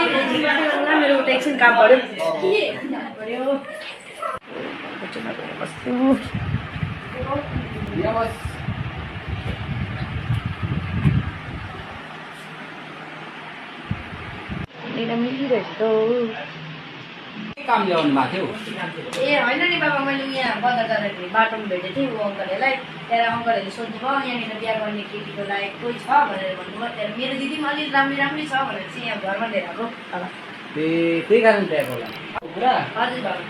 मेरो उता एकछिन काम पर्यो काम ल्याउनु भएको थियो ए होइन नि बाबा मैले यहाँ बजार जाँदाखेरि बाटोमा भेटेको थिएँ ऊ अङ्कलहरूलाई त्यहाँ अङ्कलहरूले सोध्नुभयो यहाँनिर बिहा गर्ने केटीको लायक कोही छ भनेर भन्नुभयो त्यहाँ मेरो दिदी पनि अलिक राम्रै छ भनेर चाहिँ यहाँ घरमा लिएर आएको ए त्यही कारण ल्याएको होला पुरा हजुर बाबा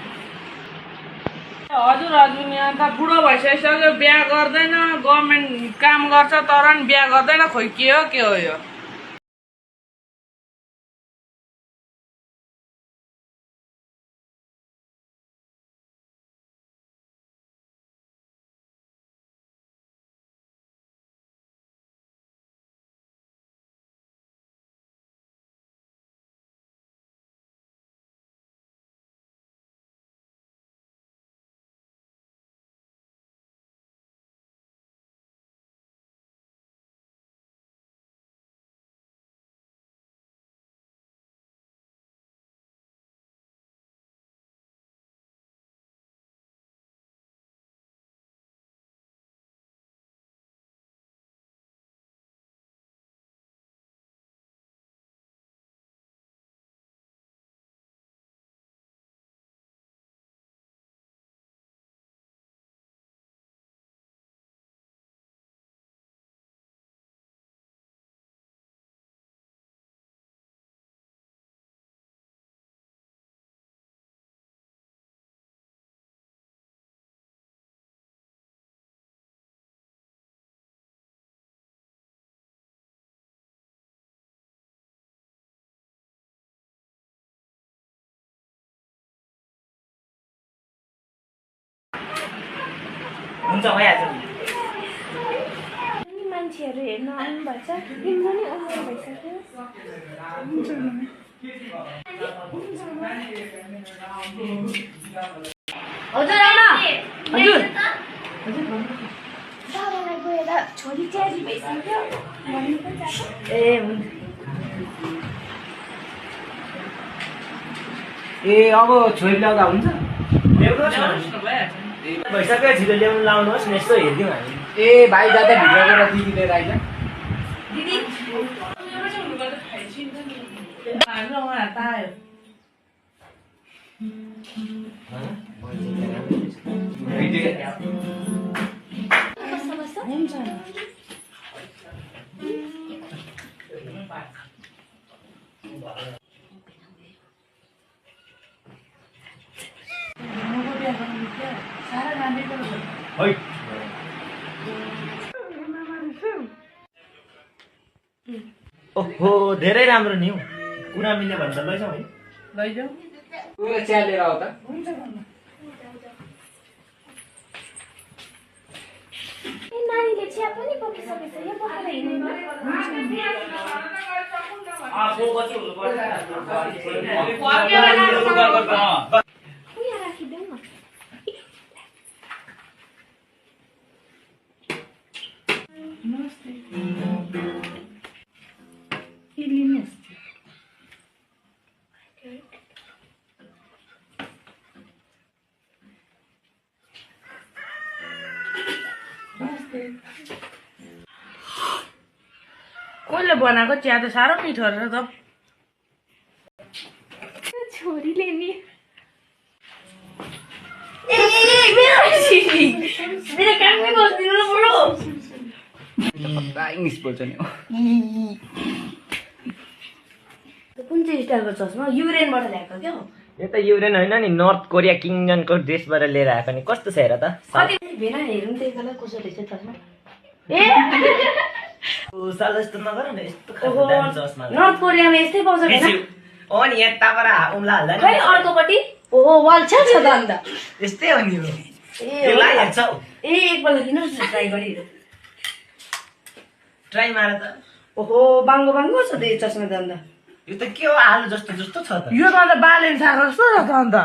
हजुर हजुर यहाँ त बुढो भइसकिसक्यो बिहा गर्दैन गभर्मेन्ट काम गर्छ तर नि बिहा गर्दैन खोइ के हो यो हुन्छ भइहाल्छ मान्छेहरू हेर्न आउनुभएको छ तिम्रो नि उमेर भइसक्यो हजुर आमा हजुर बाबालाई गएर छोरी च्यारी भइसक्यो भन्नु पनि जान्छ ए हुन्छ ए अब छोरी ल्याउँदा हुन्छ भइसक्यो छिटो ल्याउनु लाउनुहोस् न यस्तो हेरिदिउँ हामी ए भाइ जाँदा भित्र गएर दिदी लिएर आइज दिदी हाम्रो उहाँ त आयो हुन्छ ओहो धेरै राम्रो नि हौ कुरा मिल्ने भन्छ लैजाउँ है लैजाऊ उयो चिया लिएर आऊ त नानीले चिया पनि पकिसकेछ यो पकाएर हिँड्दैन यहाँ राखिदेऊ न नमस्ते के लिनुहोस् कसले बनाएको चिया त साह्रो मिठो रहेछ त छोरीले नि मेरो काममै बस्दिनु ल बुढो इङ्ग्लिस बोल्छ नि कुन चाहिँ स्टाइलको चस्मा युरेनबाट ल्याएको क्या यो त युरेन होइन नि नर्थ कोरिया किङजनको देशबाट लिएर आएको नि कस्तो छ हेर त कति भेना हेरौँ त्यही बेला कसो रहेछ चस्मा ए साल जस्तो नगर न यस्तो ओहो खालको दामी चस्मा नर्थ कोरियामा यस्तै पाउँछ भेना हो नि यताबाट उम्ला हाल्दा खै अर्कोपट्टि ओहो वाल छ त अन्त यस्तै हो नि यो ए त्यो लाइहाल्छ हौ ए एकपल्ट दिनुहोस् न ट्राई गरिहेरौँ ट्राई मार त ओहो बाङ्गो बाङ्गो छ त यो चस्मा त अन्त यो त के हो आलु जस्तो जस्तो छ त यो त अन्त बालेन साग जस्तो छ त अन्त